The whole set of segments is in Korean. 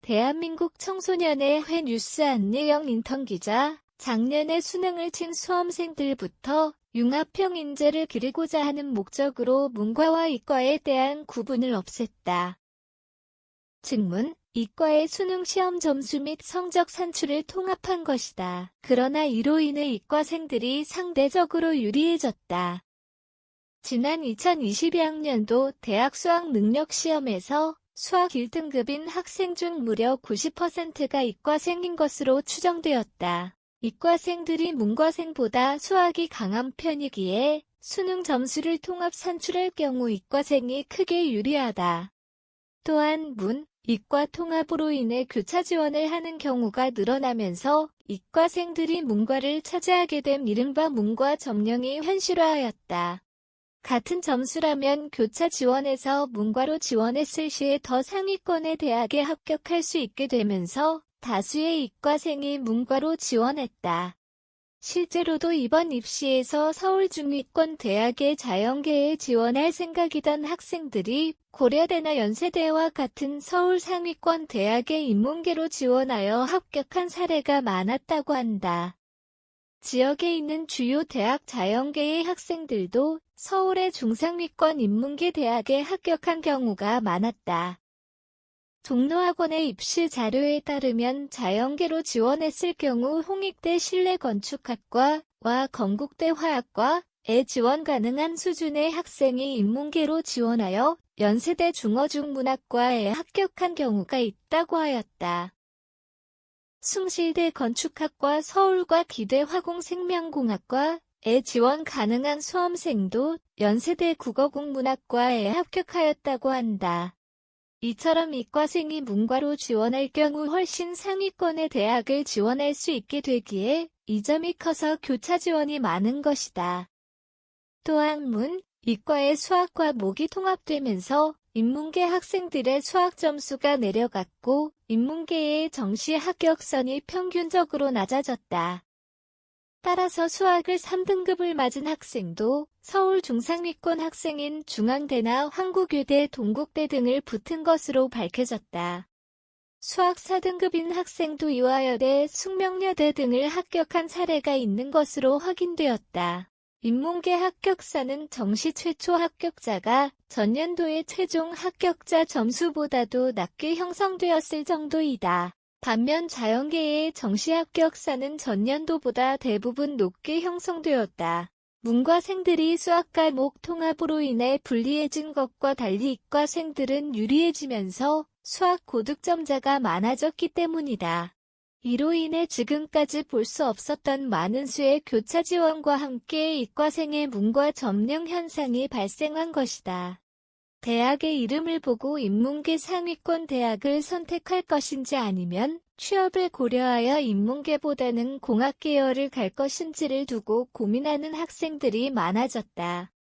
대한민국 청소년의 회 뉴스 안예영 인턴 기자, 작년에 수능을 친 수험생들부터 융합형 인재를 기르고자 하는 목적으로 문과와 이과에 대한 구분을 없앴다. 증문, 이과의 수능 시험 점수 및 성적 산출을 통합한 것이다. 그러나 이로 인해 이과생들이 상대적으로 유리해졌다. 지난 2022학년도 대학 수학 능력 시험에서 수학 1등급인 학생 중 무려 90%가 이과생인 것으로 추정되었다. 이과생들이 문과생보다 수학이 강한 편이기에 수능 점수를 통합 산출할 경우 이과생이 크게 유리하다. 또한 이과 통합으로 인해 교차 지원을 하는 경우가 늘어나면서 이과생들이 문과를 차지하게 된 이른바 문과 점령이 현실화하였다. 같은 점수라면 교차 지원에서 문과로 지원했을 시에 더 상위권의 대학에 합격할 수 있게 되면서 다수의 이과생이 문과로 지원했다. 실제로도 이번 입시에서 서울 중위권 대학의 자연계에 지원할 생각이던 학생들이 고려대나 연세대와 같은 서울 상위권 대학의 인문계로 지원하여 합격한 사례가 많았다고 한다. 지역에 있는 주요 대학 자연계의 학생들도 서울의 중상위권 인문계 대학에 합격한 경우가 많았다. 종로학원의 입시 자료에 따르면 자연계로 지원했을 경우 홍익대 실내건축학과와 건국대 화학과에 지원 가능한 수준의 학생이 인문계로 지원하여 연세대 중어중문학과에 합격한 경우가 있다고 하였다. 숭실대 건축학과 서울과 기대 화공생명공학과에 지원 가능한 수험생도 연세대 국어국문학과에 합격하였다고 한다. 이처럼 이과생이 문과로 지원할 경우 훨씬 상위권의 대학을 지원할 수 있게 되기에 이 점이 커서 교차 지원이 많은 것이다. 또한 이과의 수학 과목이 통합되면서 인문계 학생들의 수학 점수가 내려갔고 인문계의 정시 합격선이 평균적으로 낮아졌다. 따라서 수학을 3등급을 맞은 학생도 서울 중상위권 학생인 중앙대나 한국외대, 동국대 등을 붙은 것으로 밝혀졌다. 수학 4등급인 학생도 이화여대, 숙명여대 등을 합격한 사례가 있는 것으로 확인되었다. 인문계 합격사는 정시 최초 합격자가 전년도의 최종 합격자 점수보다도 낮게 형성되었을 정도이다. 반면 자연계의 정시 합격사는 전년도보다 대부분 높게 형성되었다. 문과생들이 수학 과목 통합으로 인해 불리해진 것과 달리 이과생들은 유리해지면서 수학 고득점자가 많아졌기 때문이다. 이로 인해 지금까지 볼 수 없었던 많은 수의 교차 지원과 함께 이과생의 문과 점령 현상이 발생한 것이다. 대학의 이름을 보고 인문계 상위권 대학을 선택할 것인지 아니면 취업을 고려하여 인문계보다는 공학 계열을 갈 것인지를 두고 고민하는 학생들이 많아졌다.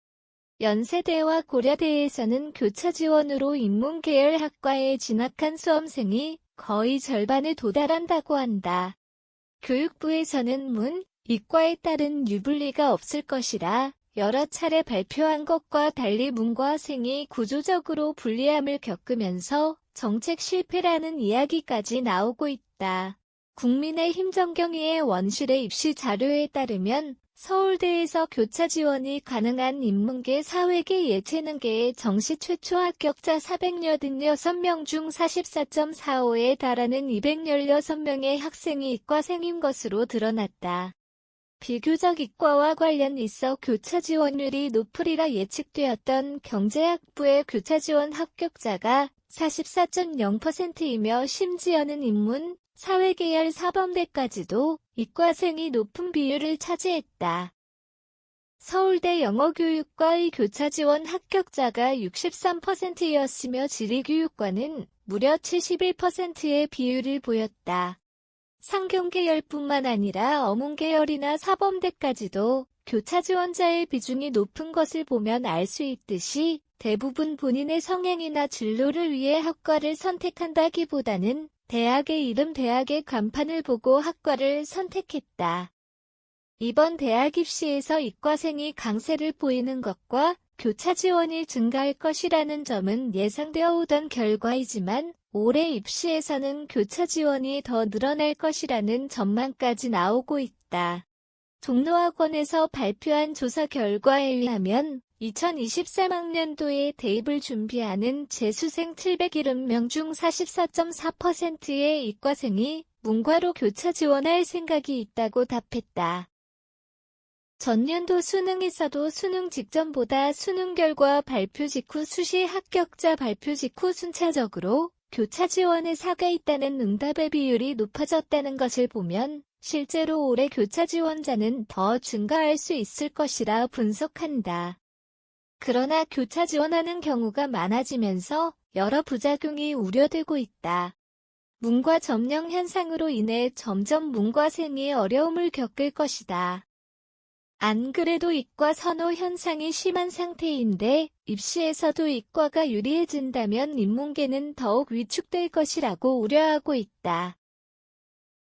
연세대와 고려대에서는 교차 지원으로 인문계열 학과에 진학한 수험생이 거의 절반에 도달한다고 한다. 교육부에서는 이과에 따른 유불리가 없을 것이라 여러 차례 발표한 것과 달리 문과생이 구조적으로 불리함을 겪으면서 정책 실패라는 이야기까지 나오고 있다. 국민의힘 정경희의 원실의 입시 자료에 따르면 서울대에서 교차 지원이 가능한 인문계 사회계 예체능계의 정시 최초 합격자 486명 중 44.45에 달하는 216명의 학생이 이과생인 것으로 드러났다. 비교적 이과와 관련 있어 교차 지원율이 높으리라 예측되었던 경제학부의 교차 지원 합격자가 44.0%이며 심지어는 인문, 사회계열 사범대까지도 이과생이 높은 비율을 차지했다. 서울대 영어교육과의 교차 지원 합격자가 63%였으며 지리교육과는 무려 71%의 비율을 보였다. 상경계열뿐만 아니라 어문계열이나 사범대까지도 교차 지원자의 비중이 높은 것을 보면 알 수 있듯이 대부분 본인의 성향이나 진로를 위해 학과를 선택한다기보다는 대학의 이름, 대학의 간판을 보고 학과를 선택했다. 이번 대학 입시에서 이과생이 강세를 보이는 것과 교차 지원이 증가할 것이라는 점은 예상되어 오던 결과이지만 올해 입시에서는 교차 지원이 더 늘어날 것이라는 전망까지 나오고 있다. 종로학원에서 발표한 조사 결과에 의하면 2023학년도에 대입을 준비하는 재수생 770명 중 44.4%의 이과생이 문과로 교차 지원할 생각이 있다고 답했다. 전년도 수능에서도 수능 직전보다 수능 결과 발표 직후 수시 합격자 발표 직후 순차적으로 교차 지원에 사가 있다는 응답의 비율이 높아졌다는 것을 보면 실제로 올해 교차 지원자는 더 증가할 수 있을 것이라 분석한다. 그러나 교차 지원하는 경우가 많아지면서 여러 부작용이 우려되고 있다. 문과 점령 현상으로 인해 점점 문과생이 어려움을 겪을 것이다. 안 그래도 이과 선호 현상이 심한 상태인데 입시에서도 이과가 유리해진다면 인문계는 더욱 위축될 것이라고 우려하고 있다.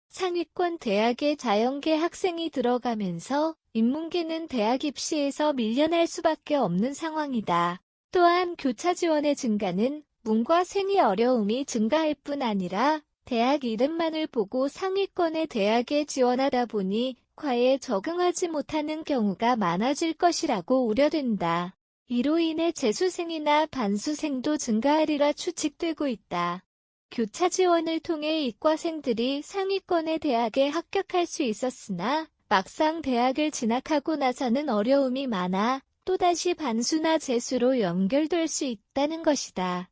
상위권 대학에 자연계 학생이 들어가면서 인문계는 대학 입시에서 밀려날 수밖에 없는 상황이다. 또한 교차 지원의 증가는 문과생의 어려움이 증가할 뿐 아니라 대학 이름만을 보고 상위권의 대학에 지원하다 보니 과에 적응하지 못하는 경우가 많아질 것이라고 우려된다. 이로 인해 재수생이나 반수생도 증가하리라 추측되고 있다. 교차 지원을 통해 이과생들이 상위권의 대학에 합격할 수 있었으나 막상 대학을 진학하고 나서는 어려움이 많아 또다시 반수나 재수로 연결될 수 있다는 것이다.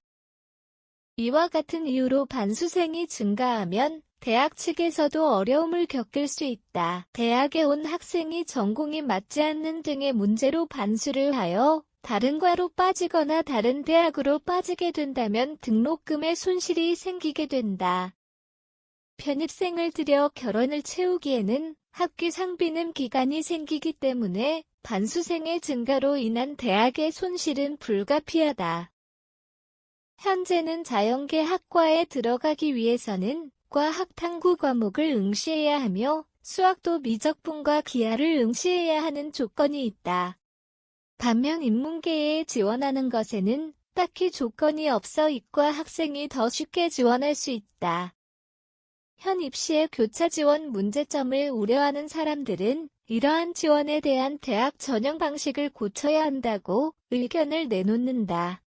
이와 같은 이유로 반수생이 증가하면 대학 측에서도 어려움을 겪을 수 있다. 대학에 온 학생이 전공이 맞지 않는 등의 문제로 반수를 하여 다른 과로 빠지거나 다른 대학으로 빠지게 된다면 등록금에 손실이 생기게 된다. 편입생을 들여 결혼을 채우기에는 학비 상비는 기간이 생기기 때문에 반수생의 증가로 인한 대학의 손실은 불가피하다. 현재는 자연계 학과에 들어가기 위해서는 과학 탐구 과목을 응시해야 하며 수학도 미적분과 기하를 응시해야 하는 조건이 있다. 반면 인문계에 지원하는 것에는 딱히 조건이 없어 이과 학생이 더 쉽게 지원할 수 있다. 현 입시의 교차 지원 문제점을 우려하는 사람들은 이러한 지원에 대한 대학 전형 방식을 고쳐야 한다고 의견을 내놓는다.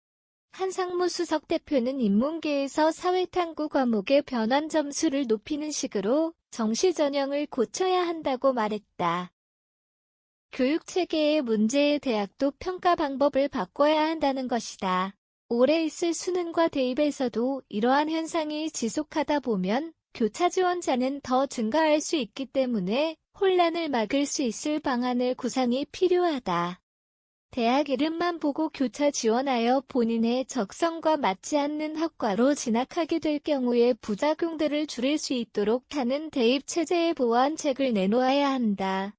한상무 수석 대표는 인문계에서 사회탐구 과목의 변환 점수를 높이는 식으로 정시 전형을 고쳐야 한다고 말했다. 교육체계의 문제에 대학도 평가 방법을 바꿔야 한다는 것이다. 올해 있을 수능과 대입에서도 이러한 현상이 지속하다 보면 교차 지원자는 더 증가할 수 있기 때문에 혼란을 막을 수 있을 방안을 구상이 필요하다. 대학 이름만 보고 교차 지원하여 본인의 적성과 맞지 않는 학과로 진학하게 될 경우에 부작용들을 줄일 수 있도록 하는 대입체제의 보완책을 내놓아야 한다.